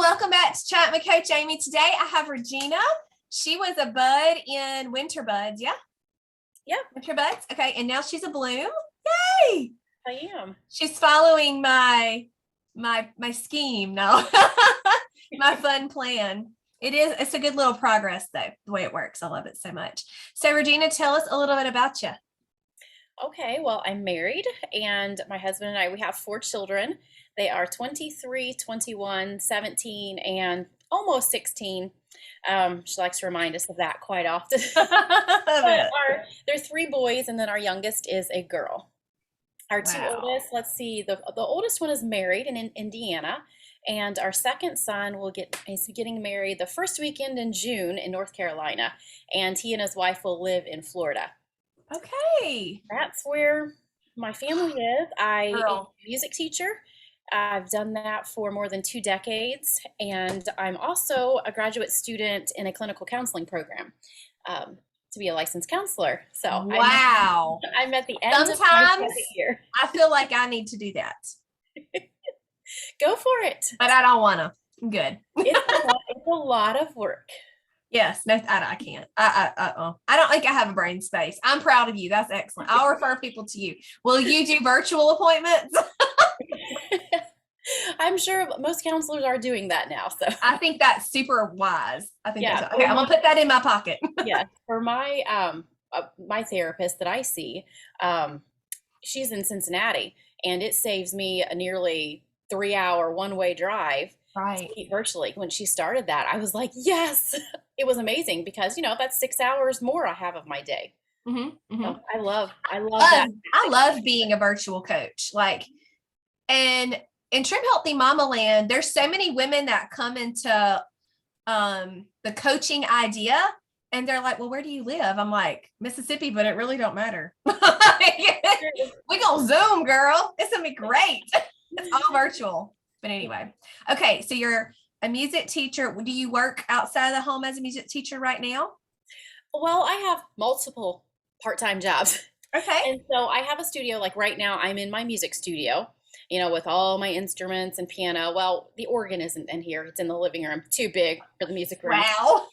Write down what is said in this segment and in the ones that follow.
welcome back to Chat with Coach Amy. Today I have Regina. She was a bud in Winter Buds, yeah? Yeah. Winter Buds. Okay, and now she's a bloom. Yay! I am. She's following my scheme, no. My fun plan. It's a good little progress though, the way it works. I love it so much. So Regina, tell us a little bit about you. Okay, well, I'm married, and my husband and I, we have 4 children. They are 23, 21, 17, and almost 16. She likes to remind us of that quite often. But they're 3 boys, and then our youngest is a girl. Our 2 oldest, let's see, the oldest one is married in Indiana, and our second son is getting married the first weekend in June in North Carolina, and he and his wife will live in Florida. Okay. That's where my family is. I'm a Girl. music teacher. I've done that for more than 2 decades, and I'm also a graduate student in a clinical counseling program to be a licensed counselor. So wow. I'm at the end of my Sometimes second year. I feel like I need to do that. Go for it. But I don't want to. I'm good. It's a lot of work. Yes, no, I can't. I don't think I have a brain space. I'm proud of you. That's excellent. I'll refer people to you. Will you do virtual appointments? I'm sure most counselors are doing that now. So I think that's super wise. I think yeah, that's okay. I'm gonna put that in my pocket. Yeah, for my my therapist that I see, she's in Cincinnati, and it saves me a nearly 3-hour one-way drive. Right. Virtually. When she started that, I was like, yes, it was amazing because, that's 6 hours more I have of my day. Mm-hmm, mm-hmm. So I love that. I love being a virtual coach. And in Trim Healthy Mama Land, there's so many women that come into the coaching idea and they're like, well, where do you live? I'm like, Mississippi, but it really don't matter. We gonna Zoom, girl. It's gonna be great. It's all virtual. But anyway, okay, so you're a music teacher. Do you work outside of the home as a music teacher right now? Well, I have multiple part-time jobs. Okay. And so I have a studio, like right now I'm in my music studio, with all my instruments and piano. Well, the organ isn't in here. It's in the living room. Too big for the music room. Wow.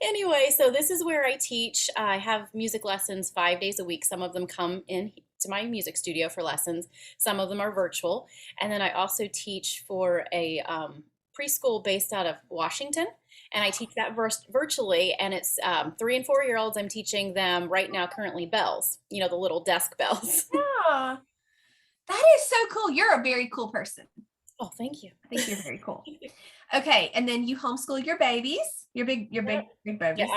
Anyway, so this is where I teach. I have music lessons 5 days a week. Some of them come in to my music studio for lessons. Some of them are virtual. And then I also teach for a preschool based out of Washington. And I teach that virtually, and it's 3 and 4-year-olds. I'm teaching them right now currently bells, the little desk bells. Yeah. That is so cool. You're a very cool person. Oh, thank you. I think you're very cool. Okay, and then you homeschool your babies. Your big babies. Yeah, big baby.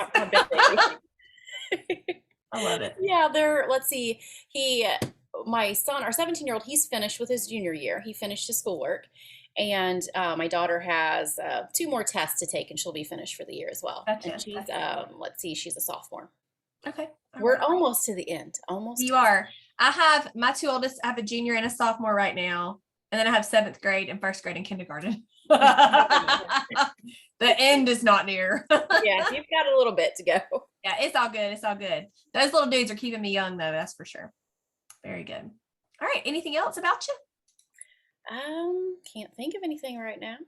I love it. Yeah, let's see. My son, our 17-year-old, he's finished with his junior year. He finished his schoolwork. And my daughter has 2 more tests to take, and she'll be finished for the year as well. Gotcha. And she's, let's see, she's a sophomore. Okay. We're almost to the end. Almost. You are. I have my 2 oldest. I have a junior and a sophomore right now. And then I have 7th grade and 1st grade in kindergarten. The end is not near. Yeah, you've got a little bit to go. Yeah, it's all good. It's all good. Those little dudes are keeping me young, though. That's for sure. Very good. All right. Anything else about you? Can't think of anything right now.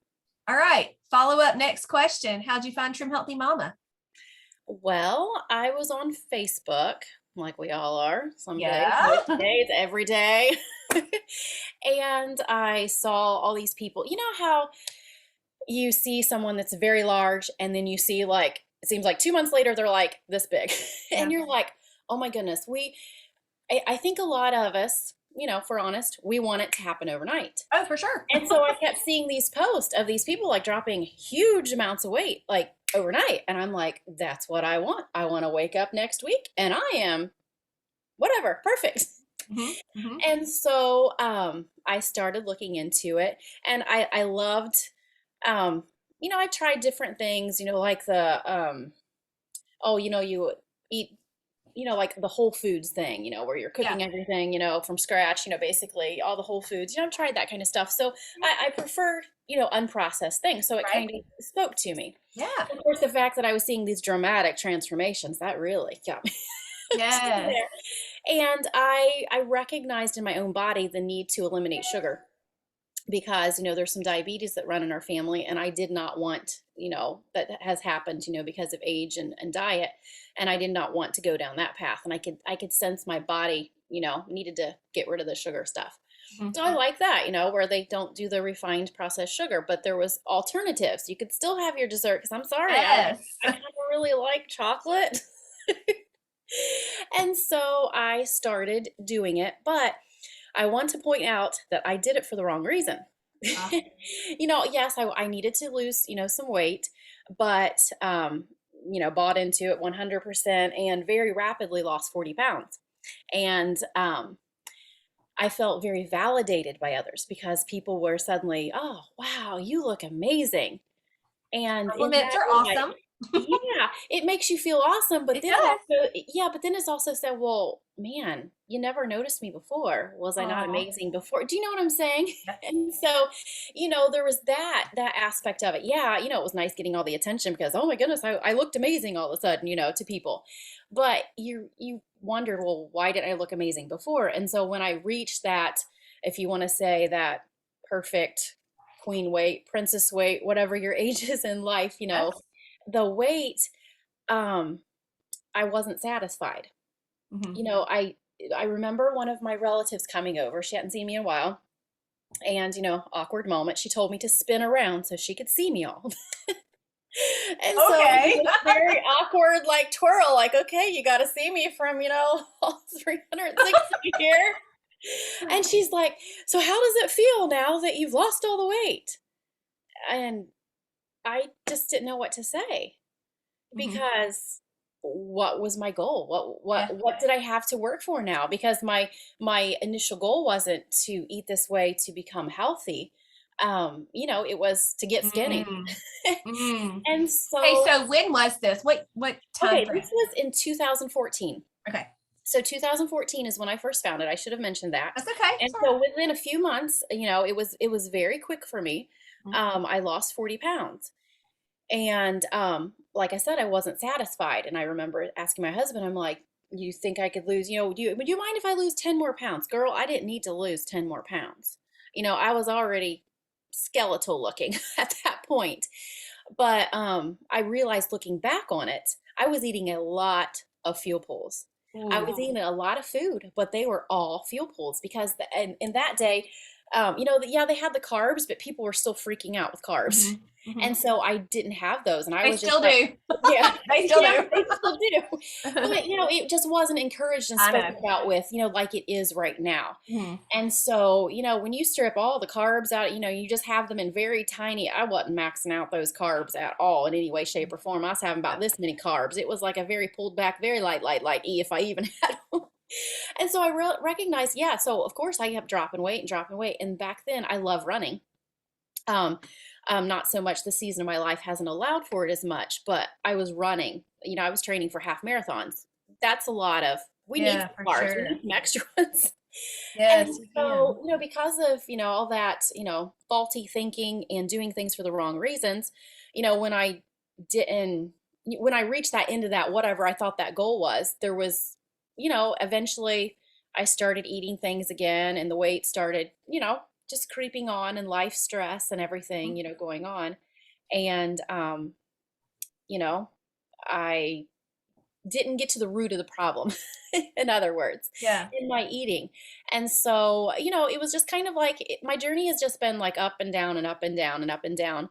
All right. Follow up next question. How'd you find Trim Healthy Mama? Well, I was on Facebook, like we all are. Some days, every day. And I saw all these people. You know how you see someone that's very large, and then you see it seems like 2 months later, they're like this big. Yeah. And you're like, oh my goodness. I think a lot of us, if we're honest, we want it to happen overnight. Oh, for sure. And so I kept seeing these posts of these people dropping huge amounts of weight, overnight. And I'm like, that's what I want. I want to wake up next week and I am whatever, perfect. Mm-hmm. Mm-hmm. And so I started looking into it, and I loved, I tried different things, like the, you eat, like the whole foods thing, where you're cooking everything, from scratch, basically all the whole foods, I've tried that kind of stuff. So I prefer, unprocessed things. So it kind of spoke to me. Yeah. Of course, the fact that I was seeing these dramatic transformations, that really got me. Yes. And I recognized in my own body the need to eliminate sugar, because, there's some diabetes that run in our family, and I did not want, that has happened, because of age and diet. And I did not want to go down that path. And I could sense my body, needed to get rid of the sugar stuff. Mhm. So I like that, where they don't do the refined processed sugar, but there was alternatives. You could still have your dessert, because I'm sorry, Yes. I kind of really like chocolate. And so I started doing it, but I want to point out that I did it for the wrong reason. Uh, Yes, I needed to lose, some weight, but, bought into it 100% and very rapidly lost 40 pounds. And I felt very validated by others because people were suddenly, oh, wow, you look amazing. And in Compliments that are way, awesome. yeah, it makes you feel awesome, but It then does. also, yeah, but then it's also said, well, man, you never noticed me before. Was I not Oh, amazing before? Do you know what I'm saying? yes. And so, there was that aspect of it. Yeah, it was nice getting all the attention because, oh my goodness, I looked amazing all of a sudden, to people. But you wondered, well, why didn't I look amazing before? And so when I reached that, if you want to say that perfect queen weight, princess weight, whatever your age is in life, Yes. the weight, um, I wasn't satisfied. Mhm. I remember one of my relatives coming over. She hadn't seen me in a while. And, awkward moment. She told me to spin around so she could see me all. And so it was Okay. this very awkward, like twirl, like, okay, you got to see me from, all 360 here. And she's like, so how does it feel now that you've lost all the weight? And I just didn't know what to say Mhm. because what was my goal? What Yeah. what what did I have to work for now? Because my initial goal wasn't to eat this way to become healthy. It was to get skinny. Mm. Mm. And Okay, so, so when was this? What time okay, frame? this was in 2014. Okay. So 2014 is when I first found it. I should have mentioned that. That's okay. And Sorry. so within a few months, it was very quick for me. Mhm. I lost 40 pounds. And like I said, I wasn't satisfied. And I remember asking my husband, I'm like, you think I could lose, would you mind if I lose 10 more pounds? Girl, I didn't need to lose 10 more pounds. I was already skeletal looking at that point. But I realized looking back on it, I was eating a lot of fuel pulls. I was Ooh. eating a lot of food, but they were all fuel pulls because in that day, yeah, they had the carbs, but people were still freaking out with carbs. Mhm. Mhm. And so I didn't have those. And I They was just still like, do. yeah, They still yeah, do. they still do. But, it just wasn't encouraged and I know. spoken about with, like it is right now. Mhm. And so, when you strip all the carbs out, you just have them in very tiny. I wasn't maxing out those carbs at all in any way, shape, or form. I was having about this many carbs. It was like a very pulled back, very light E if I even had them. And so I recognized, yeah. So of course I kept dropping weight and dropping weight. And back then I love running. Um, not so much the season of my life hasn't allowed for it as much, but I was running. I was training for half marathons. That's a lot of. We need Yeah, some for carbs. We sure. need some extra ones. And Yes, you can. so, because of, all that, faulty thinking and doing things for the wrong reasons, when I didn't, when I reached that end of that, whatever I thought that goal was, there was, eventually I started eating things again and the weight started, just creeping on and life stress and everything, going on. And, you know, I didn't get to the root of the problem, in other words, Yeah. in my eating. And so, it was just kind of like my journey has just been like up and down and up and down and up and down.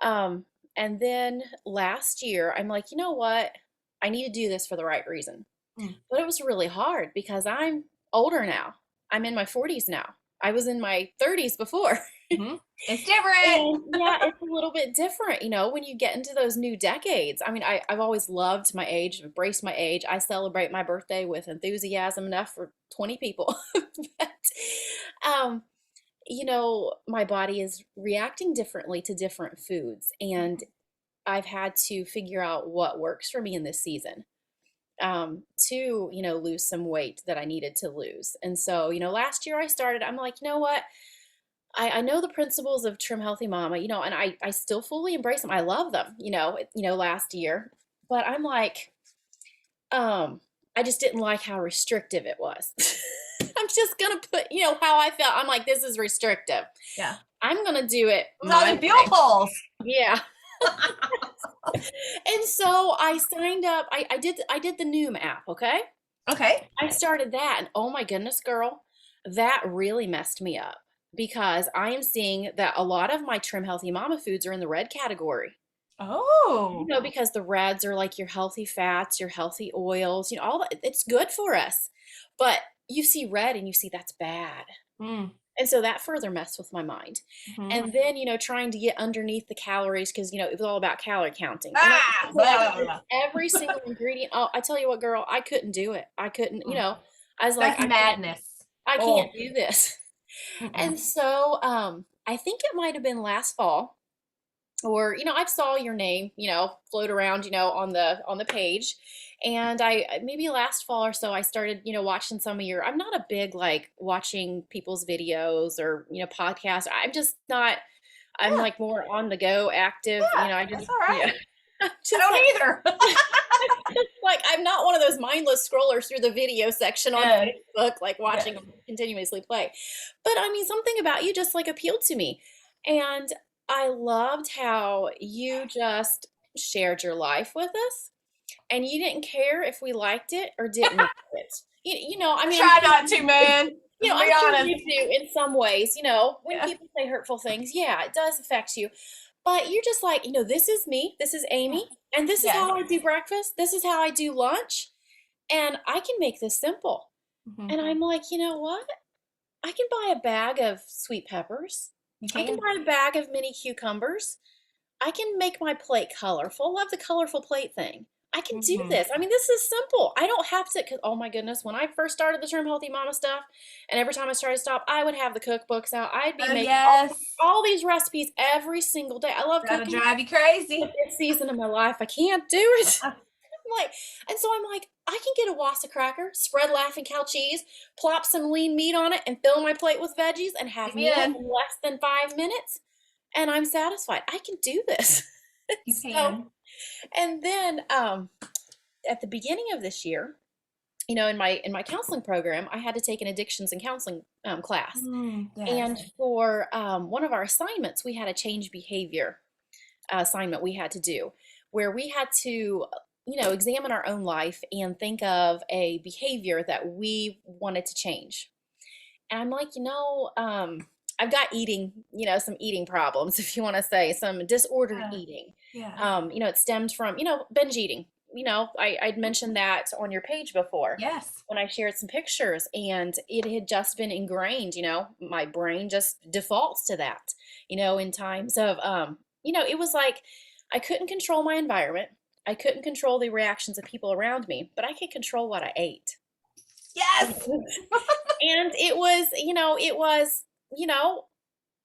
Um, and then last year, I'm like, you know what? I need to do this for the right reason. Mm. But it was really hard because I'm older now. I'm in my 40s now. I was in my 30s before. Mhm. It's different. And yeah, it's a little bit different, when you get into those new decades. I mean, I've always loved my age, embraced my age. I celebrate my birthday with enthusiasm enough for 20 people. But, um, my body is reacting differently to different foods. And I've had to figure out what works for me in this season to, lose some weight that I needed to lose. And so, last year I started, I'm like, you know what? I know the principles of Trim Healthy Mama, and I still fully embrace them. I love them, last year. But I'm like, I just didn't like how restrictive it was. I'm just gonna put, how I felt. I'm like, this is restrictive. Yeah. I'm gonna do it It's all my the fuel way. poles. Yeah. And so I signed up. I did the Noom app, okay? Okay. I started that, and oh my goodness, girl, that really messed me up because I am seeing that a lot of my Trim Healthy Mama foods are in the red category. Oh. Because the reds are like your healthy fats, your healthy oils, all that. It's good for us. But you see red and you see that's bad. Mm. And so that further messed with my mind. Mhm. And then, trying to get underneath the calories because, it was all about calorie counting. And I Ah, feel blah, like blah, blah. every single ingredient. Oh, I tell you what, girl, I couldn't do it. I couldn't, Mm. I was like, That's madness. I Oh. can't do this. Mm-mm. And so I think it might have been last fall or I saw your name float around on the page, and I maybe last fall or so I started watching some of your. I'm not a big like watching people's videos or podcasts. I'm just not. I'm Yeah, like more on the go active. yeah, I that's just all right. I just like don't either. like I'm not one of those mindless scrollers through the video section on No, Facebook, like no. watching them continuously play. But I mean, something about you just like appealed to me. And I loved how you just shared your life with us and you didn't care if we liked it or didn't like it. I I mean, try not to, man. Let's I'm be sure honest. you do in some ways, when Yeah, people say hurtful things, yeah, it does affect you. But you're just like, this is me, this is yeah, Amy, and this is yes. how I do breakfast, this is how I do lunch, and I can make this simple. Mhm. And I'm like, you know what? I can buy a bag of sweet peppers. You I can can. buy a bag of mini cucumbers. I can make my plate colorful. Love the colorful plate thing. I can do Mhm. this. I mean, this is simple. I don't have to, cause oh my goodness, when I first started the Trim Healthy Mama stuff, and every time I started to stop, I would have the cookbooks out. I'd be Oh making yes, all these recipes every single day. I love that'll cooking, drive you but crazy. this season of my life, I can't do it. I'm like, and so I'm like, I can get a Wassa cracker, spread Laughing Cow cheese, plop some lean meat on it, and fill my plate with veggies and have meal Amen. in less than 5 minutes. And I'm satisfied. I can do this. You So, can. and then at the beginning of this year, in my counseling program, I had to take an addictions and counseling class. Yes. And for one of our assignments, we had a change behavior assignment we had to do where we had to examine our own life and think of a behavior that we wanted to change. And I'm like, I've got eating, some eating problems, if you want to say, some disordered Yeah. eating. Yeah. It stems from binge eating. I'd mentioned that on your page before Yes. when I shared some pictures, and it had just been ingrained. My brain just defaults to that. In times of it was like I couldn't control my environment. I couldn't control the reactions of people around me, but I could control what I ate. Yes. And it was,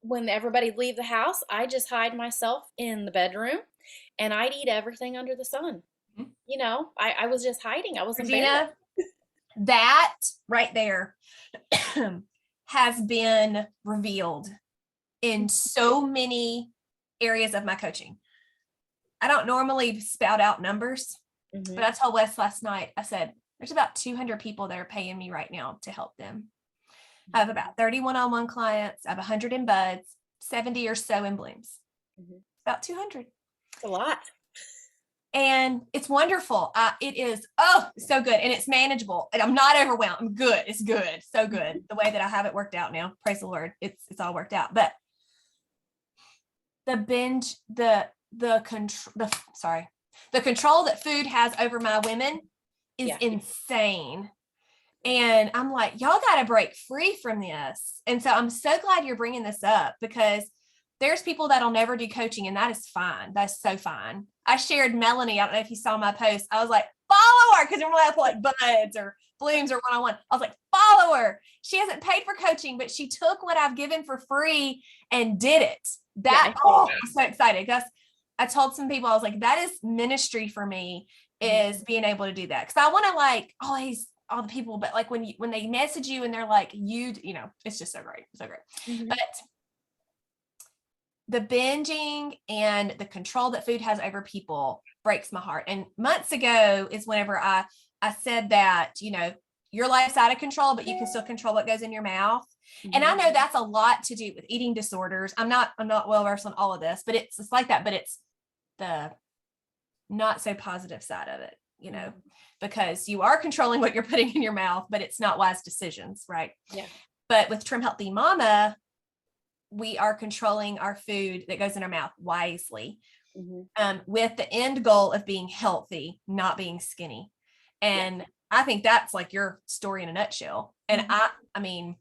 when everybody'd leave the house, I just hide myself in the bedroom and I'd eat everything under the sun. Mhm. I was just hiding. I was embarrassed. Regina, that right there has been revealed in so many areas of my coaching. I don't normally spout out numbers, but I told Wes last night, I said, there's about 200 people that are paying me right now to help them. I have about 30 one-on-one clients. I have 100 in buds, 70 or so in blooms. About 200. It's a lot. And it's wonderful. It is, so good. And it's manageable. And I'm not overwhelmed. I'm good. It's good. So good. The way that I have it worked out now. Praise the Lord. It's all worked out. But the binge, the control that food has over my women is insane. And I'm like, y'all got to break free from this. And so I'm so glad you're bringing this up because there's people that'll never do coaching, and that is fine. That's so fine. I shared Melanie. I don't know if you saw my post. I was like, follow her, because normally I put like buds or blooms or one-on-one. I was like, follow her. She hasn't paid for coaching, but she took what I've given for free and did it. I'm so excited. I told some people, I was like, that is ministry for me, is being able to do that. Because I want to like always all the people, but like when they message you and they're like, it's just so great. So great. But the binging and the control that food has over people breaks my heart. And months ago is whenever I said that, your life's out of control, but you can still control what goes in your mouth. And I know that's a lot to do with eating disorders. I'm not well versed on all of this, but it's like that, but it's the not so positive side of it, you know, because you are controlling what you're putting in your mouth, but it's not wise decisions, right? Yeah. But with Trim Healthy Mama, we are controlling our food that goes in our mouth wisely, with the end goal of being healthy, not being skinny. And I think that's like your story in a nutshell. And I mean,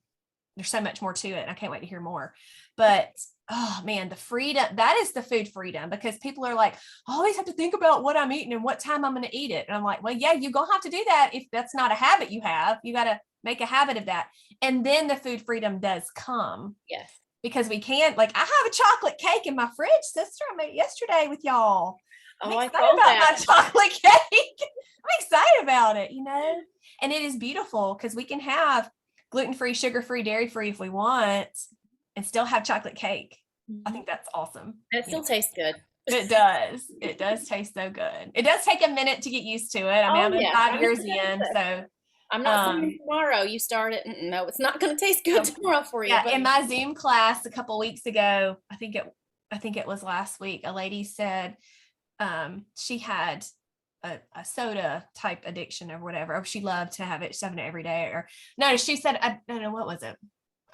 there's so much more to it. And I can't wait to hear more. But oh man, the freedom, that is the food freedom, because people are like, I always have to think about what I'm eating and what time I'm going to eat it. And I'm like, well, yeah, you're going to have to do that. If that's not a habit you have, you got to make a habit of that. And then the food freedom does come. Yes. Because we can't, like, I have a chocolate cake in my fridge, sister. I made it yesterday with y'all. I'm excited about my chocolate cake. I'm excited about it, you know? And it is beautiful because we can have gluten-free, sugar-free, dairy-free if we want, and still have chocolate cake. I think that's awesome. It still tastes good. It does. It does taste so good. It does take a minute to get used to it. I mean, I'm in 5 years in, so I'm not saying tomorrow you start it. No, it's not going to taste good tomorrow for you. Yeah, in my Zoom class a couple weeks ago, I think it was last week, a lady said she had a soda type addiction or whatever. She loved to have it, she's having it every day. Or no, she said, I don't know, what was it?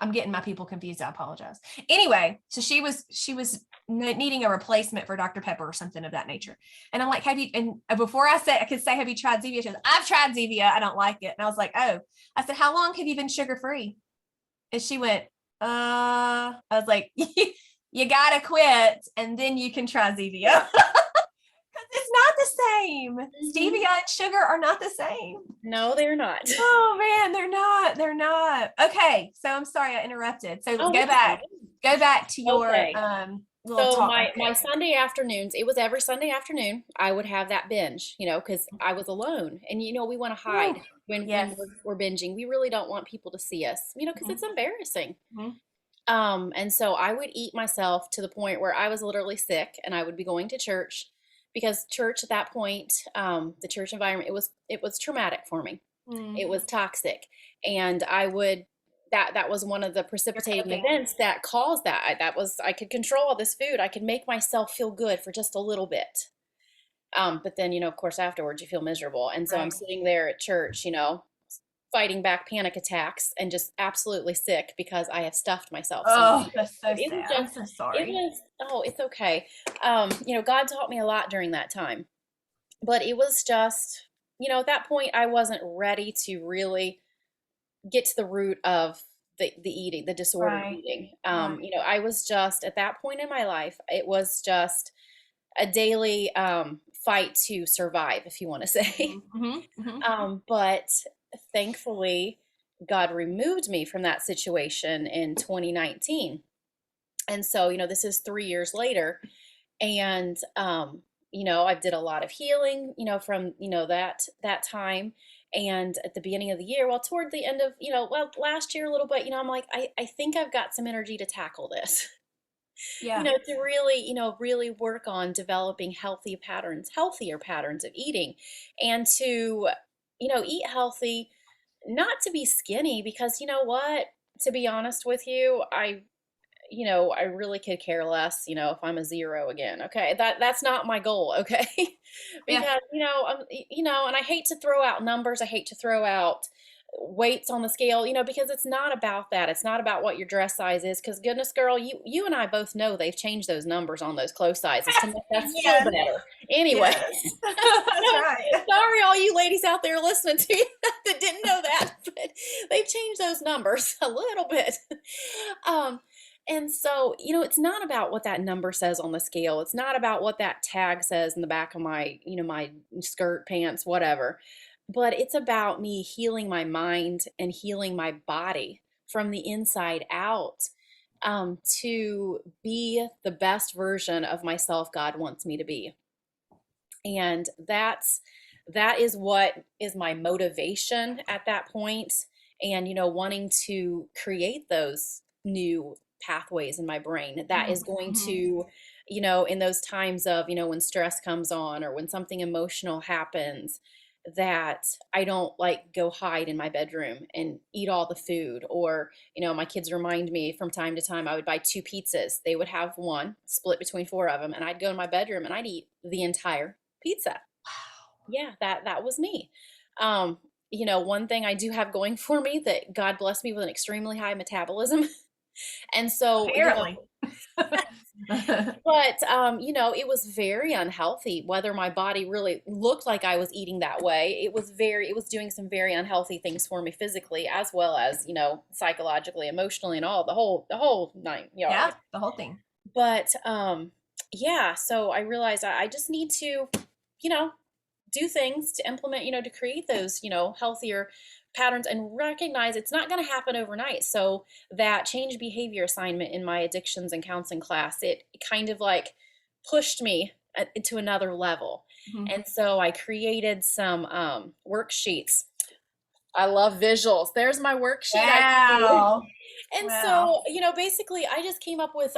I'm getting my people confused. I apologize. Anyway, so she was needing a replacement for Dr. Pepper or something of that nature. And I'm like, and before I could say, have you tried Zevia? She goes, I've tried Zevia. I don't like it. And I was like, oh, I said, how long have you been sugar-free? And she went, I was like, you got to quit and then you can try Zevia. It's not the same. Stevia and sugar are not the same. No, they're not. Oh man, they're not. Okay, so I'm sorry I interrupted. So go back to your little talk. My Sunday afternoons, it was every Sunday afternoon, I would have that binge, you know, because I was alone. And you know, we want to hide when we're binging. We really don't want people to see us, you know, because it's embarrassing. And so I would eat myself to the point where I was literally sick, and I would be going to church. Because church at that point, the church environment, it was traumatic for me. It was toxic. And that was one of the precipitating events that caused that. I could control all this food. I could make myself feel good for just a little bit. But then, you know, of course, afterwards you feel miserable. And so I'm sitting there at church, you know, fighting back panic attacks and just absolutely sick because I have stuffed myself. Oh, that's so sad. I'm so sorry. It's okay. You know, God taught me a lot during that time, but it was just, you know, at that point I wasn't ready to really get to the root of the eating, the disordered eating. You know, I was just at that point in my life, it was just a daily fight to survive, if you want to say. But thankfully, God removed me from that situation in 2019. And so, you know, this is 3 years later. And, you know, I did a lot of healing, you know, from, you know, that time. And at the beginning of the year, well, toward the end of, you know, well, last year a little bit, you know, I'm like, I think I've got some energy to tackle this. You know, to really, you know, really work on developing healthier patterns of eating, and to, you know, eat healthy, not to be skinny, because you know what, to be honest with you, I really could care less, you know, if I'm a 0 again. Okay. That's not my goal. Okay. Because, you know, and I hate to throw out numbers. I hate to throw out weights on the scale, you know, because it's not about that. It's not about what your dress size is. Cause goodness, girl, you and I both know they've changed those numbers on those clothes sizes to make that feel better. Anyway, sorry, all you ladies out there listening to you that didn't know that, but they've changed those numbers a little bit. And so, you know, it's not about what that number says on the scale. It's not about what that tag says in the back of my, you know, my skirt, pants, whatever. But it's about me healing my mind and healing my body from the inside out, to be the best version of myself God wants me to be. And that is what is my motivation at that point. And, you know, wanting to create those new pathways in my brain that is going to, you know, in those times of, you know, when stress comes on or when something emotional happens, that I don't like go hide in my bedroom and eat all the food. Or, my kids remind me from time to time, I would buy 2 pizzas. They would have one split between 4 of them, and I'd go in my bedroom and I'd eat the entire pizza. Yeah, that was me. Um, one thing I do have going for me, that God bless me with an extremely high metabolism. And so, Apparently. but it was very unhealthy, whether my body really looked like I was eating that way. It was doing some very unhealthy things for me physically, as well as, psychologically, emotionally, and all the whole nine Yeah, yards. the whole thing. But yeah, so I realized I just need to, you know, do things to implement, to create those, healthier patterns, and recognize it's not going to happen overnight. So that change behavior assignment in my addictions and counseling class, it kind of like pushed me to another level. Mhm. And so I created some worksheets. I love visuals. There's my worksheet I created. Wow. And Wow. so, basically I just came up with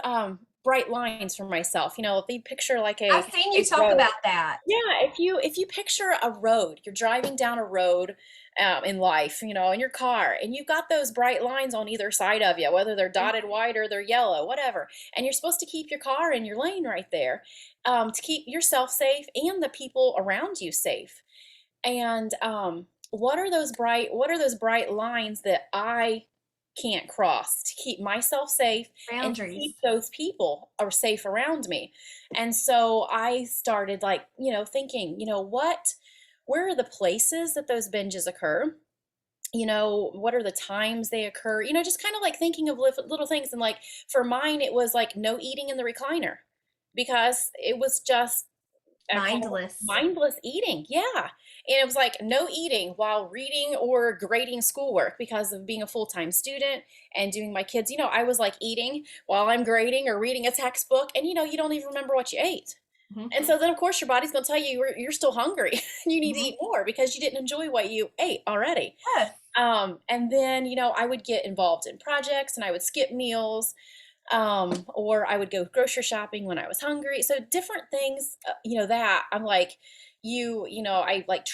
bright lines for myself. If you picture like I've seen you a talk road. about that. Yeah, if you picture a road, you're driving down a road in life, in your car, and you've got those bright lines on either side of you, whether they're dotted white or they're yellow, whatever. And you're supposed to keep your car in your lane right there, to keep yourself safe and the people around you safe. And what are those bright lines that I can't cross to keep myself safe and to keep Boundaries. those people are safe around me? And so I started like, thinking, where are the places that those binges occur? What are the times they occur? Just kind of like thinking of little things. And like for mine, it was like no eating in the recliner, because it was just a kind of Mindless. mindless eating. Yeah. And it was like no eating while reading or grading schoolwork, because of being a full-time student and doing my kids. I was like eating while I'm grading or reading a textbook, and you don't even remember what you ate. Mhm. And so then, of course, your body's going to tell you you're still hungry. You need to Mhm. eat more because you didn't enjoy what you ate already. Yes. And then, I would get involved in projects, and I would skip meals, or I would go grocery shopping when I was hungry. So different things, that I'm like, I like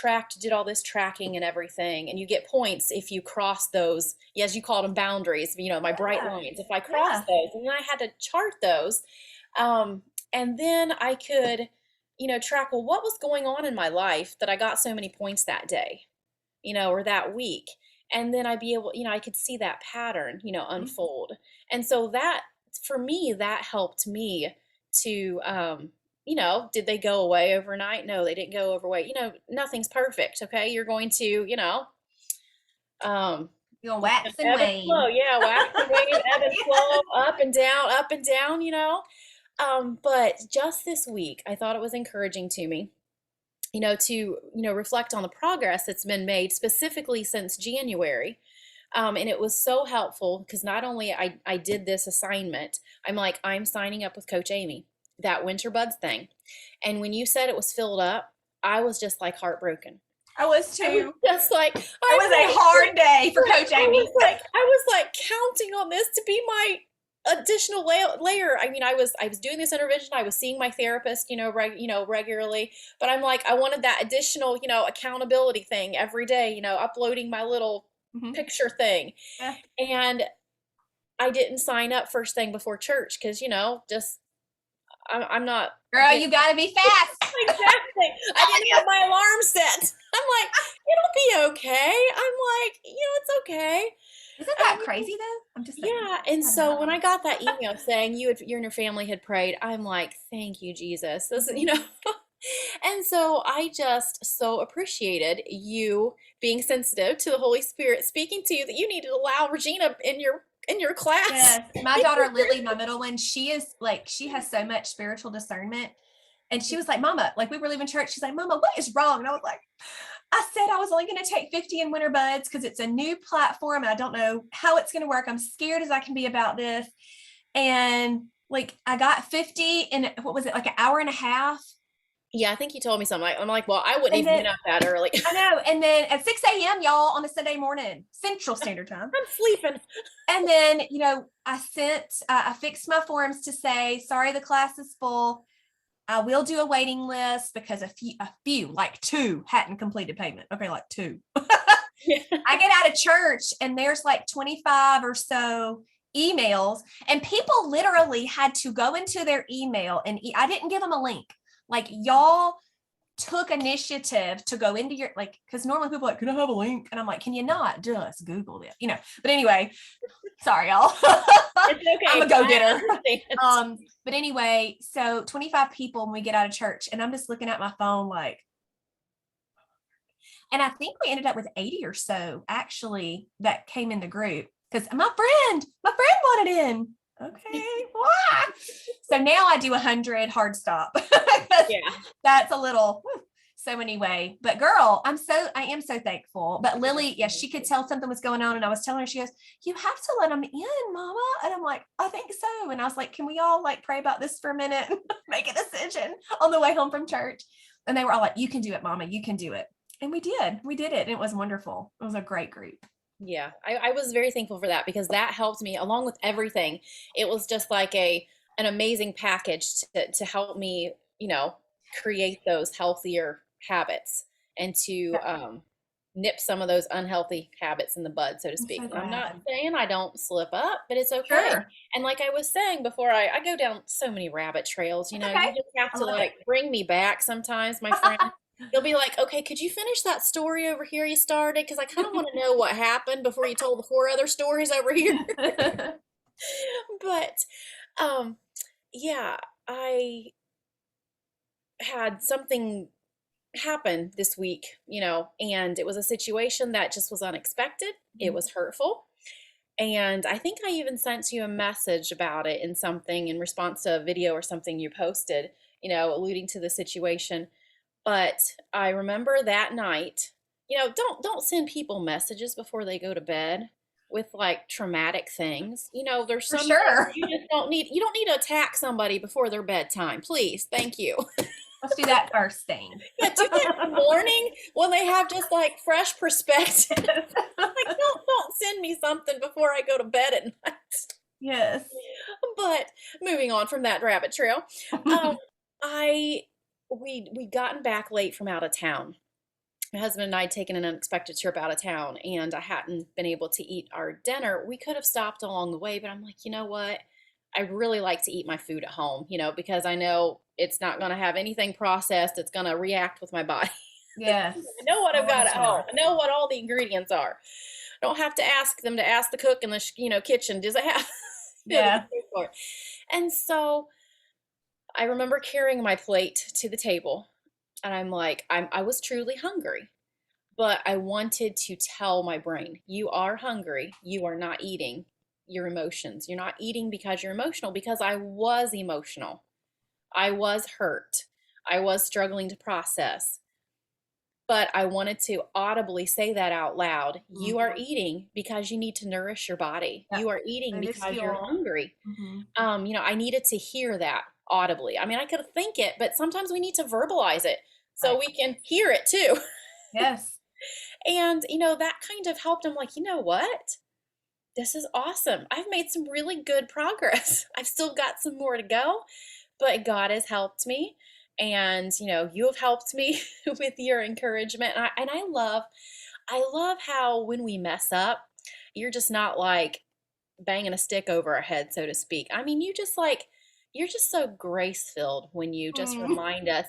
did all this tracking and everything, and you get points if you cross those, yes, you called them boundaries, my bright Yeah. lines. If I cross Yeah. those, and then I had to chart those, and then I could, track, well, what was going on in my life that I got so many points that day, or that week. And then I'd be able, I could see that pattern, Mhm. unfold. And so that, for me, that helped me to, did they go away overnight? No, they didn't go overweight. Nothing's perfect. Okay. You're going to, um, You're gonna wax and ebb and flow. wane. Yeah. Wax and wave, ebb and flow, up and down, but just this week, I thought it was encouraging to me, to, reflect on the progress that's been made specifically since January. And it was so helpful because not only I did this assignment, I'm signing up with Coach Amy, that Winter Buds thing. And when you said it was filled up, I was just like heartbroken. I was I was too. just like, It was a hard day for Coach Amy. I was like counting on this to be my additional layer. I mean, I was doing this intervention. I was seeing my therapist, regularly, but I'm like, I wanted that additional, accountability thing every day, uploading my little Mhm. picture thing. Yeah. And I didn't sign up first thing before church because, just I'm not. Girl, you gotta be fast. Exactly. I didn't have my alarm set. I'm like, it'll be okay. I'm like, it's okay. Isn't that crazy though? I'm just like, Yeah. And so when I got that email saying you and your family had prayed, I'm like, thank you, Jesus. This is, And so I just so appreciated you being sensitive to the Holy Spirit speaking to you that you need to allow Regina in your class. yes, my daughter Lily, my middle one, she has so much spiritual discernment. And she was like, Mama, like we were leaving church. She's like, Mama, what is wrong? And I was like, I said I was only going to take 50 in Winter Buds because it's a new platform and I don't know how it's going to work. I'm scared as I can be about this. And like I got 50 in, what was it, like an hour and a half? Yeah, I think you told me something. I'm like, well, I wouldn't And even then been up that early. I know. And then at 6 a.m., y'all, on a Sunday morning, Central Standard Time. I'm sleeping. And then, I fixed my forms to say, sorry, the class is full. I will do a waiting list because a few, like two hadn't completed payment. Okay, like two. Yeah. I get out of church and there's like 25 or so emails, and people literally had to go into their email and I didn't give them a link. Like, y'all took initiative to go into your, like, because normally people are like, can I have a link? And I'm like, can you not just Google it? But anyway, sorry, y'all. It's okay. I'm a go-getter. I But anyway, so 25 people when we get out of church, and I'm just looking at my phone like, and I think we ended up with 80 or so actually that came in the group because my friend wanted in. Okay. Why? So now I do 100 hard stop. Yeah. That's a little, so anyway, but girl, I am so thankful. But Lily, yes, she could tell something was going on. And I was telling her, she goes, you have to let them in, mama. And I'm like, I think so. And I was like, can we all like pray about this for a minute and make a decision on the way home from church? And they were all like, you can do it, mama. You can do it. And we did it. And it was wonderful. It was a great group. Yeah, I was very thankful for that because that helped me along with everything. It was just like an amazing package to help me, create those healthier habits and to nip some of those unhealthy habits in the bud, so to I'm speak. so And I'm not glad. saying I don't slip up, but it's okay. Sure. And like I was saying before, I go down so many rabbit trails, It's you okay. just have I to love it. like bring me back sometimes, my friend. You'll be like, okay, could you finish that story over here you started? Because I kind of want to know what happened before you told the four other stories over here. But um, yeah, I had something happen this week, and it was a situation that just was unexpected. It was hurtful. And I think I even sent you a message about it in something in response to a video or something you posted, alluding to the situation. But I remember that night, don't send people messages before they go to bed with like traumatic things. There's For some things sure. you don't need to attack somebody before their bedtime. Please. Thank you. Let's do that first thing. Yeah, do that in the morning when they have just like fresh perspective. Like don't send me something before I go to bed at night. Yes. But moving on from that rabbit trail, um, I we'd gotten back late from out of town. My husband and I had taken an unexpected trip out of town, and I hadn't been able to eat our dinner. We could have stopped along the way, but I'm like, you know what? I really like to eat my food at home, because I know it's not going to have anything processed. It's going to react with my body. Yes. I know what I've got at home. Sure. I know what all the ingredients are. I don't have to ask them to ask the cook in the kitchen. Does it have? Yeah. And so I remember carrying my plate to the table, and I'm like, I was truly hungry, but I wanted to tell my brain, you are hungry. You are not eating your emotions. You're not eating because you're emotional, because I was emotional. I was hurt. I was struggling to process. But I wanted to audibly say that out loud. You are eating because you need to nourish your body. Yep. You are eating It is because you're fuel. hungry. I needed to hear that audibly. I mean, I could think it, but sometimes we need to verbalize it so Right. we can hear it too. Yes. And, that kind of helped. I'm like, you know what? This is awesome. I've made some really good progress. I've still got some more to go, but God has helped me. And, you have helped me with your encouragement. And I love how when we mess up, you're just not like banging a stick over our head, so to speak. I mean, you're just so grace filled when you just remind us,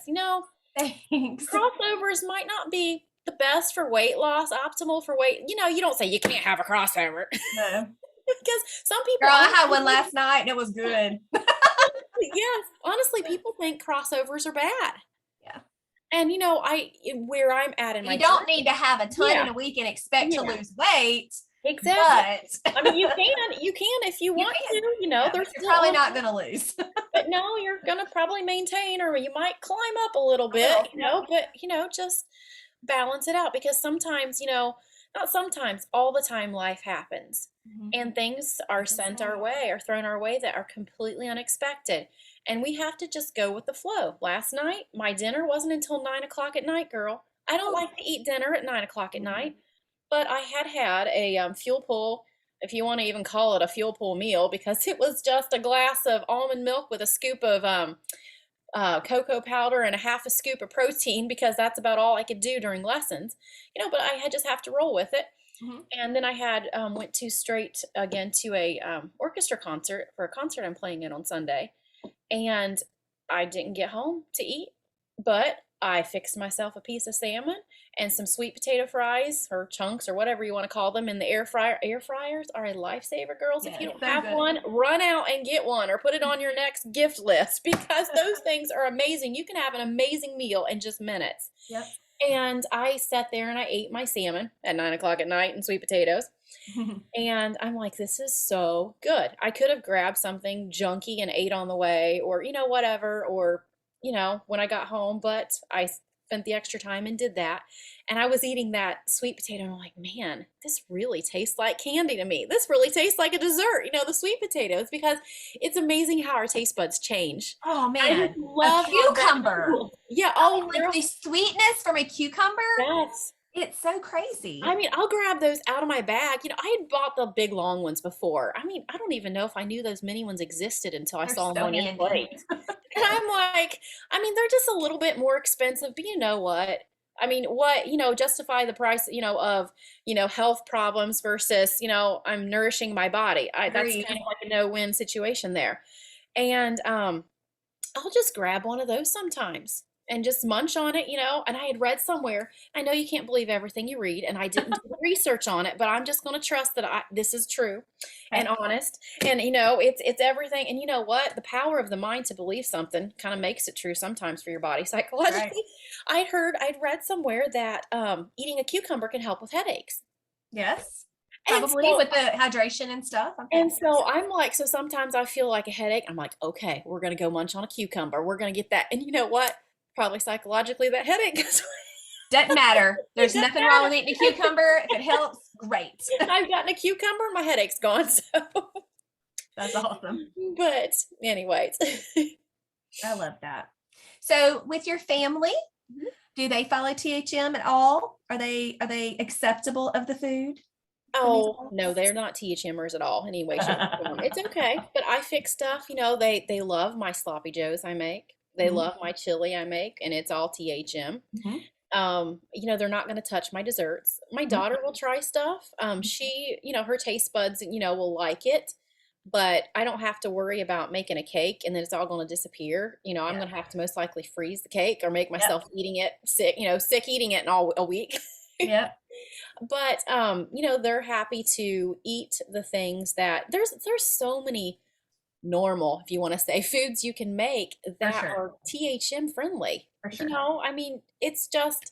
Thanks. crossovers might not be the best for weight loss, optimal for weight. You don't say you can't have a crossover No. because some people. Girl, I had one last night and it was good. Yes, honestly, people think crossovers are bad. Yeah. And where I'm at in my You don't journey, need to have a ton yeah, in a week and expect to yeah, lose weight. exactly. But I mean, you can if you want can. to. Yeah, There's you're still probably not gonna lose. but no, you're gonna probably maintain, or you might climb up a little bit, but just balance it out because sometimes, not sometimes, all the time life happens and things are sent our way or thrown our way that are completely unexpected. And we have to just go with the flow. Last night, my dinner wasn't until 9 o'clock at night, girl. I don't like to eat dinner at 9 o'clock at night, but I had a fuel pull, if you want to even call it a fuel pull meal, because it was just a glass of almond milk with a scoop of cocoa powder and a half a scoop of protein because that's about all I could do during lessons, but I had just have to roll with it. Mhm. And then I had went to straight again to a orchestra concert for a concert I'm playing in on Sunday, and I didn't get home to eat, but I fixed myself a piece of salmon and some sweet potato fries or chunks or whatever you want to call them in the air fryer. Air fryers are a lifesaver, girls. If Yeah, you don't so have good. one, run out and get one or put it on your next gift list because those things are amazing. You can have an amazing meal in just minutes. Yep. And I sat there and I ate my salmon at 9 o'clock at night and sweet potatoes. And I'm like, this is so good. I could have grabbed something junky and ate on the way or, whatever, or, when I got home, but I spent the extra time and did that. And I was eating that sweet potato and I'm like, man, this really tastes like candy to me. This really tastes like a dessert, the sweet potatoes, because it's amazing how our taste buds change. Oh I man, just love a how that cucumber. feels. Yeah, I mean, oh, like girl, the sweetness from a cucumber, yes. it's so crazy. I mean, I'll grab those out of my bag. I had bought the big long ones before. I mean, I don't even know if I knew those mini ones existed until I They're saw them so on your handy. plate. And I'm like, I mean, they're just a little bit more expensive, but you know what? I mean, what, justify the price, of, health problems versus, I'm nourishing my body. That's Agreed. kind of like a no-win situation there. And I'll just grab one of those sometimes and just munch on it, And I had read somewhere, I know you can't believe everything you read, and I didn't do the research on it, but I'm just going to trust that this is true and Okay. honest. And it's everything. And you know what? The power of the mind to believe something kind of makes it true sometimes for your body psychologically. Right. I'd read somewhere that eating a cucumber can help with headaches. Yes. And Probably so with the hydration and stuff. and so I'm like, so sometimes I feel like a headache. I'm like, okay, we're gonna go munch on a cucumber. We're gonna get that. And you know what? Probably psychologically that headache goes away. Doesn't matter. There's It doesn't nothing wrong matter. with eating a cucumber. If it helps, great. I've gotten a cucumber and my headache's gone. So, That's awesome. but anyways, I love that. So with your family, Mhm. do they follow THM at all? Are they acceptable of the food? Oh no, they're not THMers at all. Anyway, shape, or form. It's okay, but I fix stuff. They love my sloppy joes I make. They Mhm. love my chili I make, and it's all THM. Mhm. They're not going to touch my desserts. My Mhm. daughter will try stuff. She, her taste buds, will like it, but I don't have to worry about making a cake and then it's all going to disappear. I'm Yeah. going to have to most likely freeze the cake or make Yep. myself eating it sick, sick eating it in all a week. Yep. But they're happy to eat the things that there's so many normal, if you want to say, foods you can make that sure. are THM friendly. For sure. I mean, it's just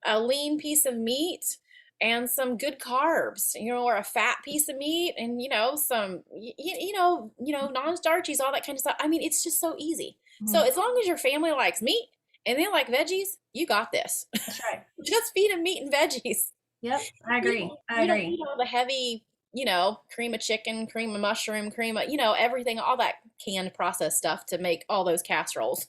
a lean piece of meat and some good carbs, or a fat piece of meat and some non-starchies, all that kind of stuff. I mean, it's just so easy. So Mhm. as long as your family likes meat and they like veggies, you got this. That's right. Just feed them meat and veggies. Yep. I agree. I You don't agree. need all the heavy, cream of chicken, cream of mushroom, cream of, everything, all that canned processed stuff to make all those casseroles.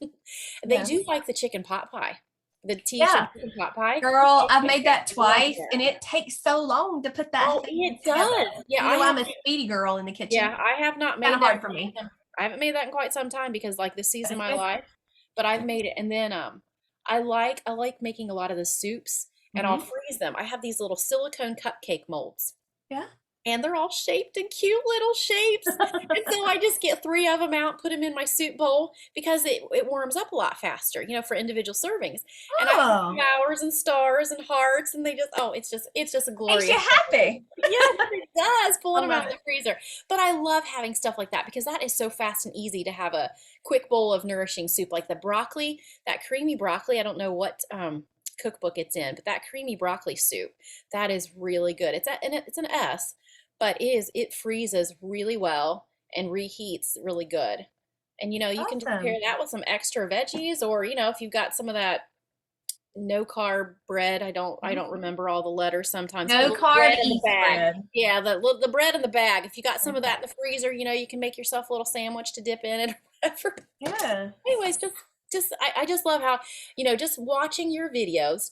They do Yes. like the chicken pot pie, the Yeah. THM chicken pot pie. Girl, I've made that I love twice that. and it takes so long to put that Oh, thing it together. does. Yeah, You know, I I'm have. a speedy girl in the kitchen. Yeah, I have not Kind made of hard that. for me. I haven't made that in quite some time because like this season of my life, but I've made it. And then I like making a lot of the soups and I'll Mhm. freeze them. I have these little silicone cupcake molds. Yeah. And they're all shaped in cute little shapes. And so I just get 3 of them out, put them in my soup bowl because it warms up a lot faster, for individual servings. And I have Oh, flowers and stars and hearts, and it's just a glorious. makes you happy. Yes, it does, pulling I them out love of the freezer. But I love having stuff like that because that is so fast and easy to have a quick bowl of nourishing soup. Like the broccoli, that creamy broccoli, I don't know what cookbook it's in, but that creamy broccoli soup, that is really good. It's an S, but it freezes really well and reheats really good. And you can just pair Awesome. that with some extra veggies, or if you've got some of that no carb bread. I don't remember all the letters sometimes. No The carb bread in the East bag. bread. Yeah, the bread in the bag. If you got some of that in Okay. the freezer, you can make yourself a little sandwich to dip in it or whatever. Yeah. Anyways, I just love how, just watching your videos,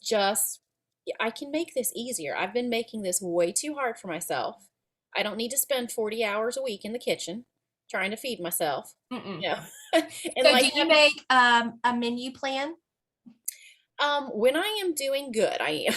I can make this easier. I've been making this way too hard for myself. I don't need to spend 40 hours a week in the kitchen. trying to feed myself, Mm-mm. you know. And So do like you make a menu plan? when I am doing good, I am.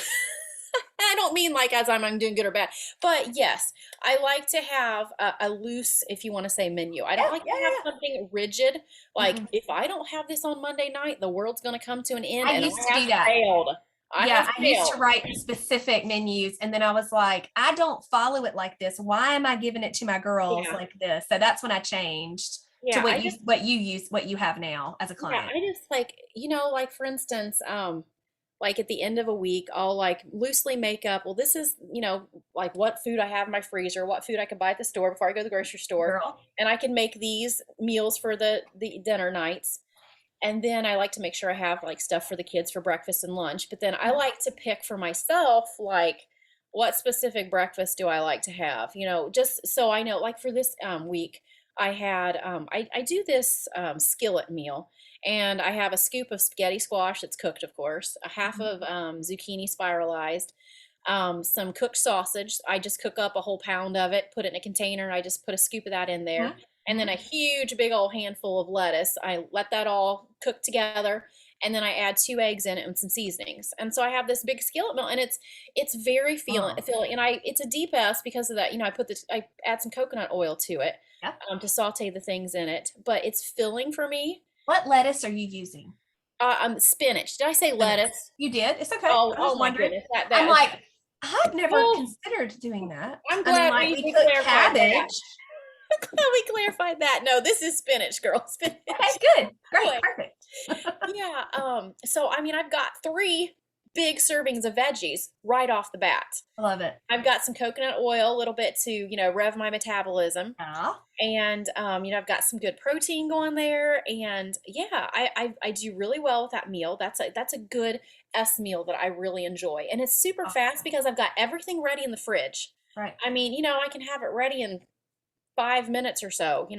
I don't mean like as I'm doing good or bad, but yes, I like to have a loose, if you want to say, menu. I don't Yeah, like yeah, to have something rigid. yeah. Like Mm-mm. if I don't have this on Monday night, the world's going to come to an end, I and used I to have do that. failed. I Yeah, have I used to failed. write specific menus, and then I was like, I don't follow it like this. Why am I giving it to my girls Yeah, like this? So that's when I changed to yeah. I just what you have now as a Yeah, client. I just like, like for instance, like at the end of a week, I'll like loosely make up, well, this is, like what food I have in my freezer, what food I could buy at the store before I go to the grocery store. Girl. And I can make these meals for the dinner nights. And then I like to make sure I have like stuff for the kids for breakfast and lunch. But then I like to pick for myself, like what specific breakfast do I like to have, just so I know, like for this week, I had, I do this skillet meal, and I have a scoop of spaghetti squash that's cooked, of course, a half Mhm. of zucchini spiralized, some cooked sausage. I just cook up a whole pound of it, put it in a container, and I just put a scoop of that in there. Mhm. And then a Mhm. huge big old handful of lettuce. I let that all cook together, and then I add 2 eggs in it and some seasonings. And so I have this big skillet meal, and it's very Oh, feeling, and it's a deep S because of that. I add some coconut oil to it, yeah. to saute the things in it, but it's filling for me. What lettuce are you using? Spinach. Did I say Spinach. lettuce? You did. It's okay. Oh, I was oh just my wondering. goodness, that I'm that is. like, I've never Oh, considered doing that. I'm I mean, glad like we, we we cook clarified that. cabbage. Glad we clarified that. No, this is spinach, girl. Okay, Spinach. good. Great. Boy. Perfect. Yeah. So I mean, I've got 3 big servings of veggies right off the bat. I love it. I've got some coconut oil, a little bit to, rev my metabolism. Ah, And I've got some good protein going there. And yeah, I do really well with that meal. That's a good S meal that I really enjoy. And it's super fast awesome. because I've got everything ready in the fridge. Right. I mean, I can have it ready in 5 minutes or so, and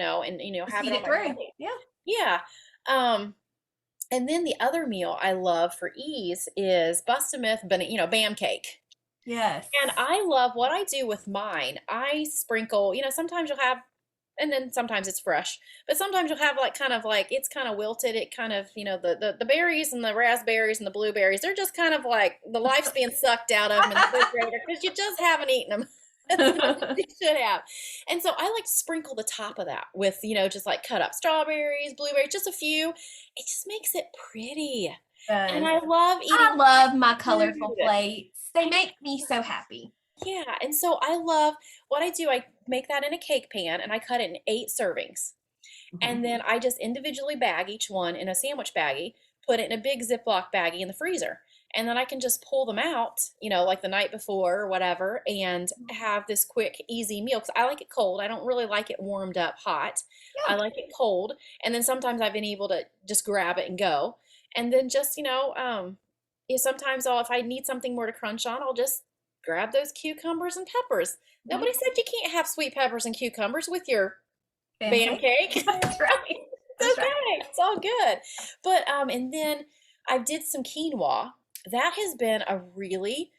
Just have eat it on it my through. plate. Yeah. Yeah. Um, and then the other meal I love for ease is Bust-A-Myth, Bam cake. Yes. And I love what I do with mine. I sprinkle, sometimes you'll have, and then sometimes it's fresh, but sometimes you'll have like kind of like it's kind of wilted. It kind of, the berries and the raspberries and the blueberries, they're just kind of like the life's being sucked out of them in the refrigerator because you just haven't eaten them as much as you should have. And so I like to sprinkle the top of that with, just like cut up strawberries, blueberries, just a few. It just makes it pretty. And Does. I love I eating love my food. colorful plates. They make me so happy. Yeah, and so I love what I do. I make that in a cake pan and I cut it in 8 servings. Mhm. And then I just individually bag each one in a sandwich baggie, put it in a big Ziploc baggie in the freezer. And then I can just pull them out, like the night before or whatever, and have this quick, easy meal. Because I like it cold. I don't really like it warmed up hot. I Yeah. like it cold. And then sometimes I've been able to just grab it and go. And then just, sometimes if I need something more to crunch on, I'll just grab those cucumbers and peppers. Nobody Mhm. said you can't have sweet peppers and cucumbers with your Bam Pancake. cake. That's right. It's That's right. okay. It's all good. But and then I did some quinoa. That has been a really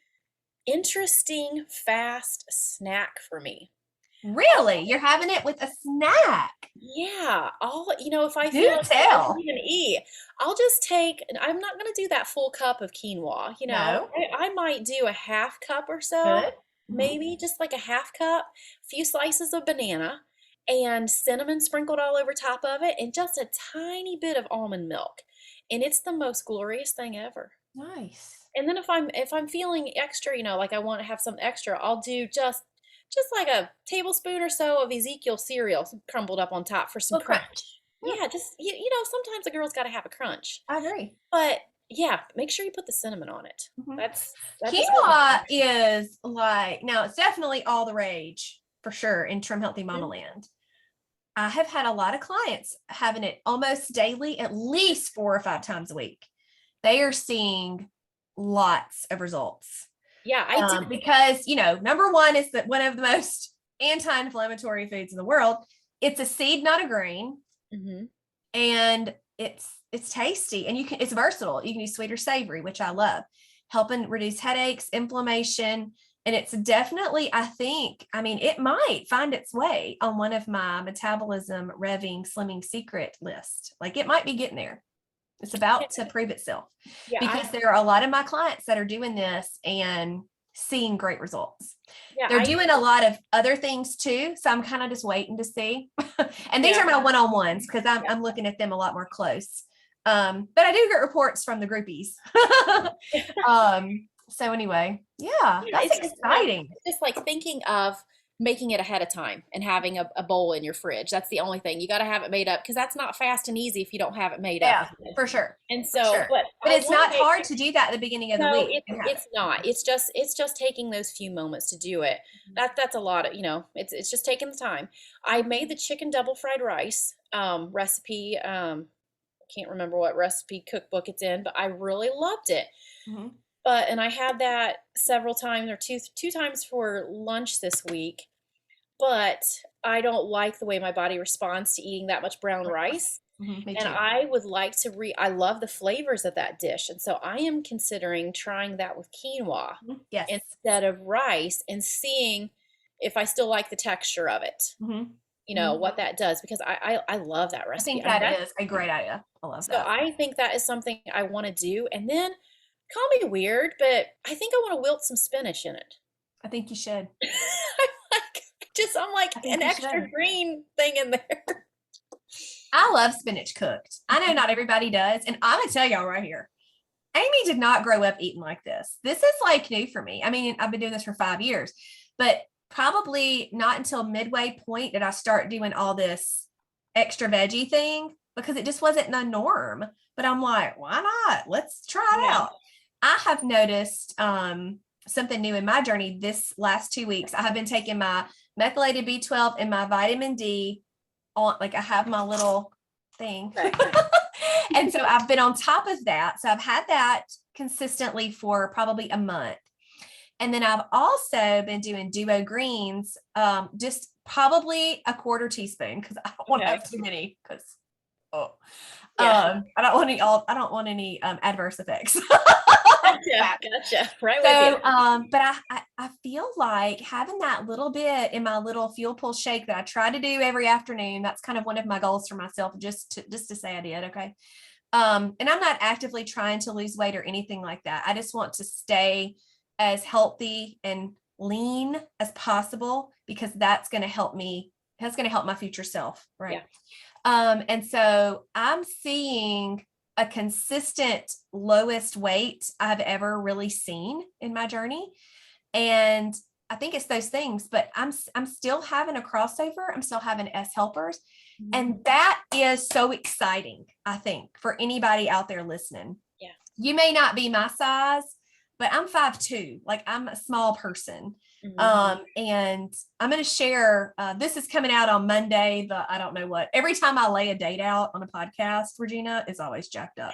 interesting fast snack for me. Really? You're having it with a snack. Yeah, if I Do feel like I don't tell. even eat, I'll just take, I'm not going to do that full cup of quinoa, No. I might do a half cup or so, Good. Mhm. maybe just like a half cup, few slices of banana, and cinnamon sprinkled all over top of it, and just a tiny bit of almond milk. And it's the most glorious thing ever. Nice. And then if I'm feeling extra, like I want to have some extra, I'll do just like a tablespoon or so of Ezekiel cereal crumbled up on top for some Little crunch. crunch. Yeah, Yeah, just sometimes a girl's got to have a crunch. I agree. But yeah, make sure you put the cinnamon on it. Mhm. That just goes. Quinoa is like, now it's definitely all the rage for sure in Trim Healthy Mama Mhm. Land. I have had a lot of clients having it almost daily, at least 4 or 5 times a week. They are seeing lots of results. Yeah, I did. Because, number one is that one of the most anti-inflammatory foods in the world. It's a seed, not a grain, Hmm. and it's tasty, and it's versatile. You can use sweet or savory, which I love, helping reduce headaches, inflammation. And it's definitely, I think, I mean, it might find its way on one of my metabolism revving slimming secret list. Like it might be getting there. It's about to prove itself Yeah, because there are a lot of my clients that are doing this and seeing great results. yeah, They're doing a lot of other things too. So I'm kind of just waiting to see. And these yeah, are my one-on-ones because I'm looking at them a lot more close. But I do get reports from the groupies. So anyway, yeah, yeah, that's exciting. it's just like thinking of making it ahead of time and having a bowl in your fridge. That's the only thing. You got to have it made up because that's not fast and easy if you don't have it made up Yeah, ahead. for sure. And For so, sure. But I it's want not to make hard to do that at the beginning of the no, week. it's not. It's just taking those few moments to do it. That's a lot of, it's just taking the time. I made the chicken double fried rice recipe. I can't remember what recipe cookbook it's in, but I really loved it. Mhm. And I had that several times or two times for lunch this week. But I don't like the way my body responds to eating that much brown rice. Me And too. I would like to I love the flavors of that dish. And so I am considering trying that with quinoa Yes. instead of rice and seeing if I still like the texture of it, what that does, because I love that I recipe. think that is a great idea. I love So that. I think that is something I want to do. And then call me weird, but I think I want to wilt some spinach in it. I think you should. I'm like I think an you extra should. green thing in there. I love spinach cooked. I know not everybody does. And I'm going to tell y'all right here, Amy did not grow up eating like this. This is like new for me. I mean, I've been doing this for 5 years, but probably not until midway point did I start doing all this extra veggie thing because it just wasn't the norm. But I'm like, why not? Let's try it Yeah. out. I have noticed something new in my journey this last 2 weeks. I have been taking my methylated B12 and my vitamin D on, like I have my little thing. Right. And so I've been on top of that. So I've had that consistently for probably a month. And then I've also been doing duo greens, just probably a quarter teaspoon because I don't want to have too many because I don't want any adverse effects. Gotcha. Right So, with you. but I feel like having that little bit in my little fuel pull shake that I try to do every afternoon. That's kind of one of my goals for myself, just to say I did. Okay. And I'm not actively trying to lose weight or anything like that. I just want to stay as healthy and lean as possible because that's going to help me. That's going to help my future self. Right. Yeah. And so I'm seeing a consistent lowest weight I've ever really seen in my journey. And I think it's those things, but I'm still having a crossover. I'm still having S helpers. And that is so exciting, I think, for anybody out there listening. Yeah. You may not be my size, but I'm 5'2". Like I'm a small person. And I'm going to share, this is coming out on Monday, but I don't know what. Every time I lay a date out on a podcast, Regina, is always jacked up.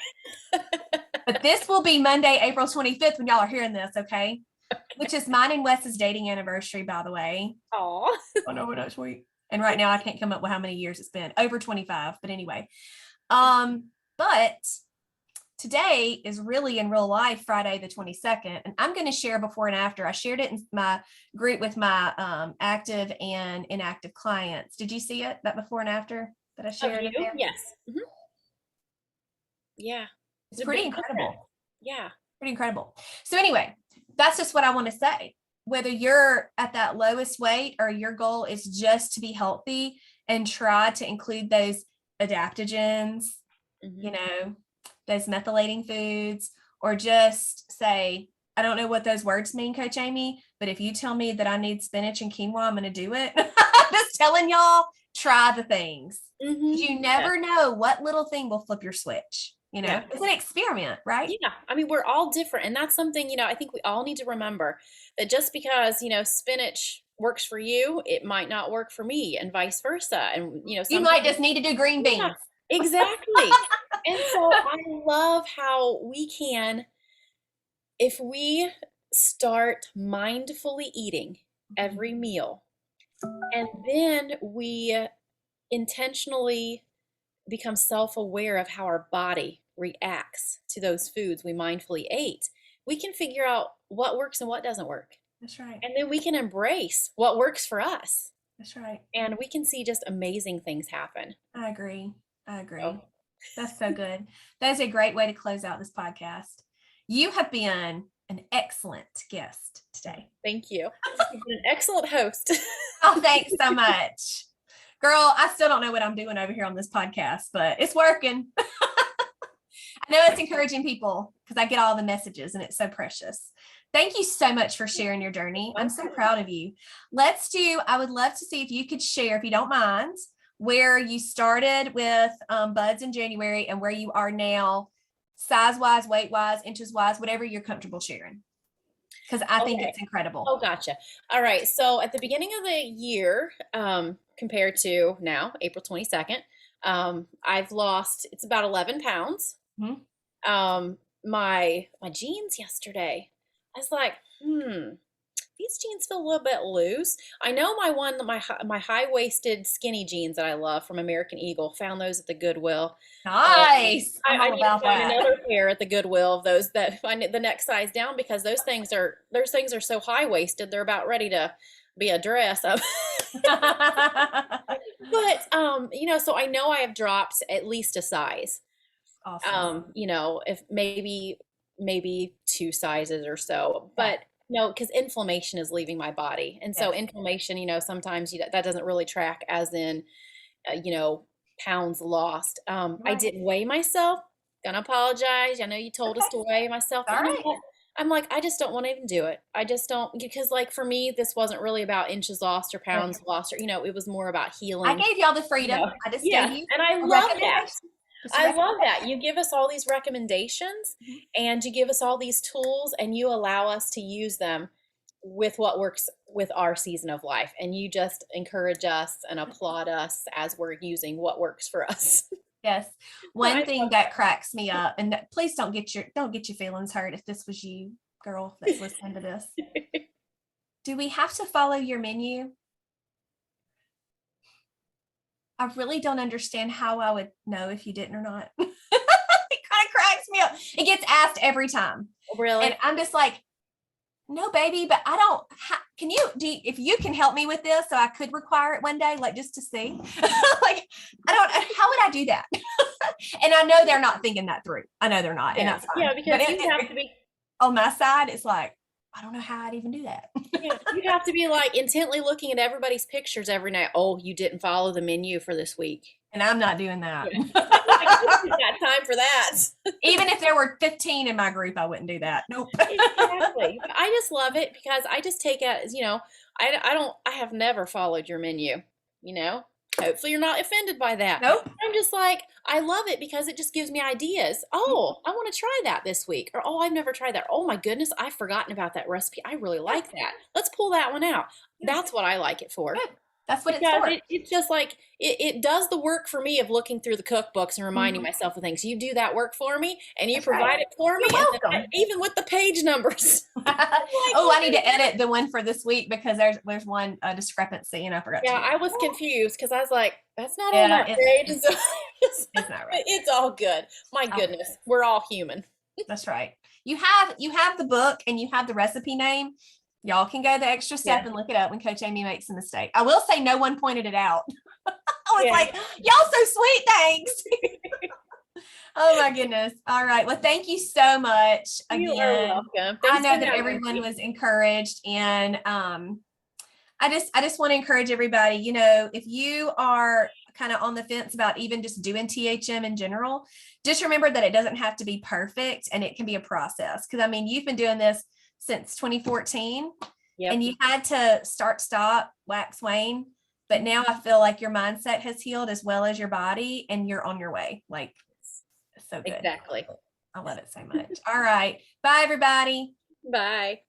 But this will be Monday, April 25th when y'all are hearing this, okay? Which is mine and Wes's dating anniversary, by the way. Aw. I know, we're not sweet. And right now I can't come up with how many years it's been. Over 25, but anyway. But today is really in real life, Friday the 22nd, and I'm going to share before and after. I shared it in my group with my active and inactive clients. Did you see it, that before and after that I shared? Of you? Yes. Yeah. It's pretty incredible. Difference. Yeah. Pretty incredible. So anyway, that's just what I want to say. Whether you're at that lowest weight or your goal is just to be healthy and try to include those adaptogens, those methylating foods, or just say, I don't know what those words mean, Coach Amy, but if you tell me that I need spinach and quinoa, I'm going to do it. I'm just telling y'all, try the things. You never know what little thing will flip your switch. It's an experiment, right? Yeah. I mean, we're all different. And that's something, I think we all need to remember that just because, spinach works for you, it might not work for me and vice versa. And, you might just need to do green beans. Yeah, exactly. And so I love how we can, if we start mindfully eating every meal, and then we intentionally become self-aware of how our body reacts to those foods we mindfully ate, we can figure out what works and what doesn't work. That's right. And then we can embrace what works for us. That's right. And we can see just amazing things happen. I agree. I agree. So, That's so good. That's a great way to close out this podcast. You have been an excellent guest today. thank you. You've been an excellent host. Oh, thanks so much. Girl, I still don't know what I'm doing over here on this podcast, but it's working. I know it's encouraging people because I get all the messages and it's so precious. Thank you so much for sharing your journey. I'm so proud of you. I would love to see if you could share, if you don't mind, where you started with buds in January and where you are now, size-wise, weight-wise, inches-wise, whatever you're comfortable sharing. Because I think it's incredible. Oh, gotcha. All right. So at the beginning of the year, compared to now, April 22nd, I've lost, it's about 11 pounds. Mm-hmm. My jeans yesterday, I was like, these jeans feel a little bit loose. I know my high-waisted skinny jeans that I love from American Eagle, found those at the Goodwill. Nice. I need to find another pair at the Goodwill of those that find the next size down, because those things are so high-waisted, they're about ready to be a dress. But so I know I have dropped at least a size. Awesome. If maybe 2 sizes or so, but no, because inflammation is leaving my body. And so inflammation, sometimes that doesn't really track as in, pounds lost. I didn't weigh myself. Gonna apologize. I know you told us to weigh myself. All right. I'm like, I just don't want to even do it. I just don't, because like for me, this wasn't really about inches lost or pounds lost, or, it was more about healing. I gave y'all the freedom. I just gave you. And I love that. I love that. You give us all these recommendations and you give us all these tools and you allow us to use them with what works with our season of life. And you just encourage us and applaud us as we're using what works for us. Yes. One thing that cracks me up, and please don't get your feelings hurt if this was you, girl, that's listening to this. Do we have to follow your menu? I really don't understand how I would know if you didn't or not. It kind of cracks me up. It gets asked every time. Really? And I'm just like, no, baby, but I don't, if you can help me with this so I could require it one day, like just to see, like, how would I do that? And I know they're not thinking that through. I know they're not. And that's fine. Yeah, because you have to be, on my side, it's like, I don't know how I'd even do that. Yeah, you have to be like intently looking at everybody's pictures every night. Oh, you didn't follow the menu for this week. And I'm not doing that. Got time for that. Even if there were 15 in my group, I wouldn't do that. Nope. Exactly. I just love it because I just take it as, I have never followed your menu, Hopefully you're not offended by that. Nope. I'm just like, I love it because it just gives me ideas. Oh, I want to try that this week. Or, oh, I've never tried that. Oh my goodness, I've forgotten about that recipe. I really like that. Let's pull that one out. That's what I like it for. Good. That's what it's for. It's just like, it does the work for me of looking through the cookbooks and reminding myself of things. You do that work for me and you provide it for me. You're welcome. Even with the page numbers. I need to edit the one for this week because there's one discrepancy and I forgot. Yeah, I was confused because I was like, that's not on that page. It's not right. It's all good. My goodness, we're all human. That's right. You have the book and you have the recipe name. Y'all can go the extra step and look it up when Coach Amy makes a mistake. I will say no one pointed it out. I was like, y'all so sweet, thanks. Oh my goodness. All right. Well, thank you so much again. You are welcome. I know that everyone was encouraged, and I just want to encourage everybody, if you are kind of on the fence about even just doing THM in general, just remember that it doesn't have to be perfect and it can be a process. Because you've been doing this since 2014 and you had to start, stop, wax, wane. But now I feel like your mindset has healed as well as your body and you're on your way. Like, so good. Exactly. I love it so much. All right. Bye, everybody. Bye.